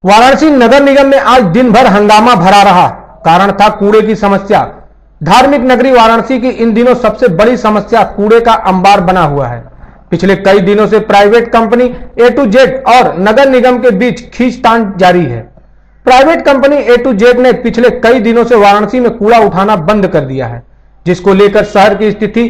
वाराणसी नगर निगम में आज दिन भर हंगामा भरा रहा। कारण था कूड़े की समस्या। धार्मिक नगरी वाराणसी की इन दिनों सबसे बड़ी समस्या कूड़े का अंबार बना हुआ है। पिछले कई दिनों से private company A to Z और नगर निगम के बीच खींचतान जारी है। Private company A to Z ने पिछले कई दिनों से वाराणसी में कूड़ा उठाना बंद कर दिया है, जिसको लेकर शहर की स्थिति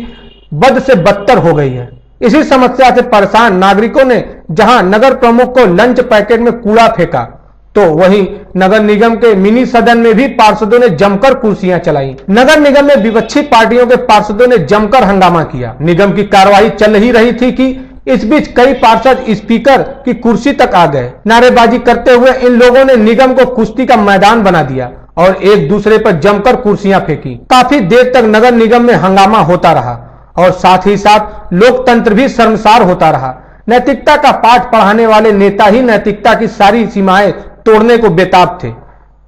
बद से बदतर हो गई है। इसी समस्या से परेशान नागरिकों ने जहां नगर प्रमुख को लंच पैकेट में कूड़ा फेंका, तो वहीं नगर निगम के मिनी सदन में भी पार्षदों ने जमकर कुर्सियां चलाई। नगर निगम में विपक्षी पार्टियों के पार्षदों ने जमकर हंगामा किया। निगम की कार्रवाई चल ही रही थी कि इस बीच कई पार्षद स्पीकर की कुर्सी तक आ गए। नारेबाजी करते हुए इन लोगों ने निगम को कुश्ती का मैदान बना दिया और एक दूसरे पर जमकर कुर्सियां फेंकी। काफी देर तक नगर निगम में हंगामा होता रहा और साथ ही साथ लोकतंत्र भी शर्मसार होता रहा। नैतिकता का पाठ पढ़ाने वाले नेता ही नैतिकता की सारी सीमाएं तोड़ने को बेताब थे।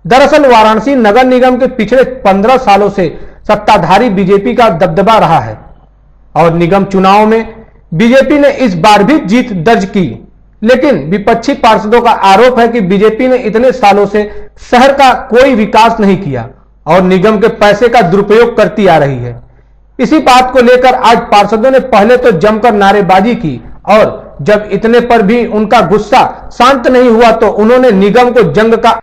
दरअसल वाराणसी नगर निगम के पिछले 15 सालों से सत्ताधारी बीजेपी का दबदबा रहा है और निगम चुनाव में बीजेपी ने इस बार भी जीत दर्ज की। लेकिन विपक्षी पार्षदों का आरोप है कि बीजेपी ने इतने सालों से शहर का कोई विकास नहीं किया और निगम के पैसे का दुरुपयोग करती आ रही है। इसी बात को लेकर आज पार्षदों ने पहले तो जमकर नारेबाजी की और जब इतने पर भी उनका गुस्सा शांत नहीं हुआ तो उन्होंने निगम को जंग का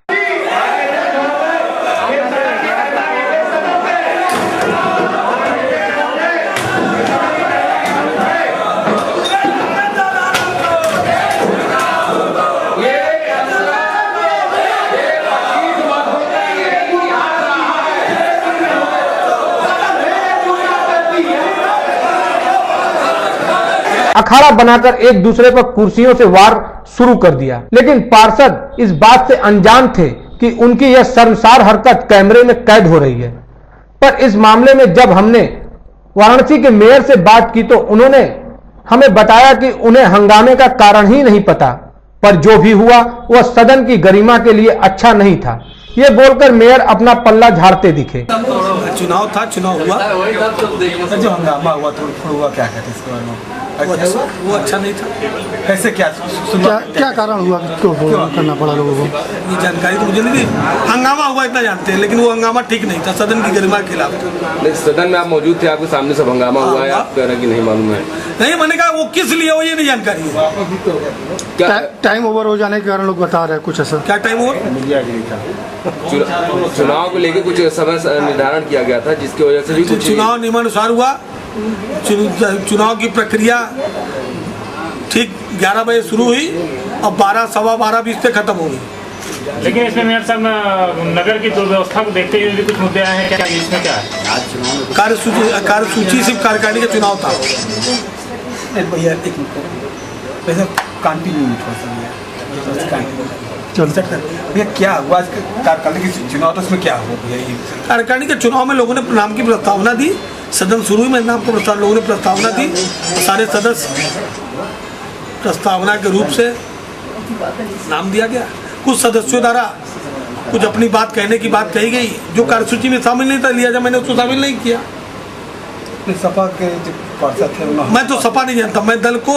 अखाड़ा बनाकर एक दूसरे पर कुर्सियों से वार शुरू कर दिया। लेकिन पार्षद इस बात से अनजान थे कि उनकी यह शर्मसार हरकत कैमरे में कैद हो रही है। पर इस मामले में जब हमने वाराणसी के मेयर से बात की तो उन्होंने हमें बताया कि उन्हें हंगामे का कारण ही नहीं पता, पर जो भी हुआ वह सदन की गरिमा के लिए अच्छा नहीं था। ये बोलकर मेयर अपना पल्ला झाड़ते दिखे। चुनाव था, चुनाव हुआ, जो हंगामा हुआ थोड़ा हुआ, क्या कहते हैं इसके बारे में? वो अच्छा नहीं था। कैसे क्या कारण हुआ तो करना पड़ा लोगों को? ये जानकारी तो मुझे नहीं दी। हंगामा हुआ इतना जानते हैं, लेकिन वो हंगामा ठीक नहीं था, सदन की गरिमा के खिलाफ था। सदन में आप मौजूद थे, आपके सामने सब हंगामा हुआ है, आप कह रहे हैं कि नहीं मालूम है? नहीं, मैंने कहा वो किस लिए हो ये नहीं जानकारी है। क्या टाइम ओवर हो जाने के कारण लोग बता रहे हैं कुछ ऐसा? क्या टाइम ओवर? चुनाव को लेकर कुछ समय निर्धारण किया गया था, जिसकी वजह से भी कुछ चुनाव नियमानुसार हुआ। चुनाव की प्रक्रिया ठीक 11 बजे शुरू हुई और 12, सवा 12, 20 पे खत्म हो गई। लेकिन इसमें मेयर साहब नगर की दुर्व्यवस्था को देखते हुए भी कुछ मुद्दे आए हैं, क्या इसमें क्या है? कार्यसूची सिर्फ कार्यकारिणी का चुनाव था। भैया एक भैया क्या हुआ कार्यकारिणी के चुनाव था, उसमें क्या हुआ भैया? कार्यकारिणी के चुनाव में लोगों ने नाम की प्रस्तावना दी, सदन शुरू में नाम को लोगों ने प्रस्तावना दी, सारे सदस्य प्रस्तावना के रूप से नाम दिया गया। कुछ सदस्यों द्वारा कुछ अपनी बात कहने की बात कही गई जो कार्यसूची में शामिल नहीं था, लिया जब मैंने उसको शामिल नहीं किया। सपा के पार्षद थे, मैं तो सपा नहीं जानता, मैं दल को,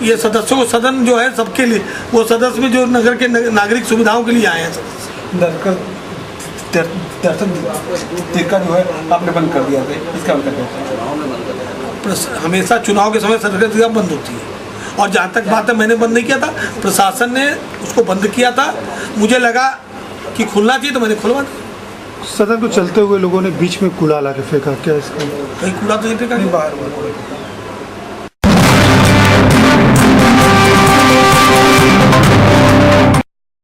ये सदस्यों को, सदन जो है सबके लिए, वो सदस्य में जो नगर के नागरिक सुविधाओं के लिए आए हैं सदस्य। दर्शन जो है आपने बंद कर दिया था, इसका हमेशा चुनाव के समय सदस्य बंद होती है और जहाँ तक बात है मैंने बंद नहीं किया था, प्रशासन ने उसको बंद किया था। मुझे लगा कि खुलना चाहिए तो मैंने खुलवा दिया। सदन को चलते हुए लोगों ने बीच में कूड़ा ला के फेंका, क्या इसका? कहीं कूड़ा तो नहीं फेंका, बाहर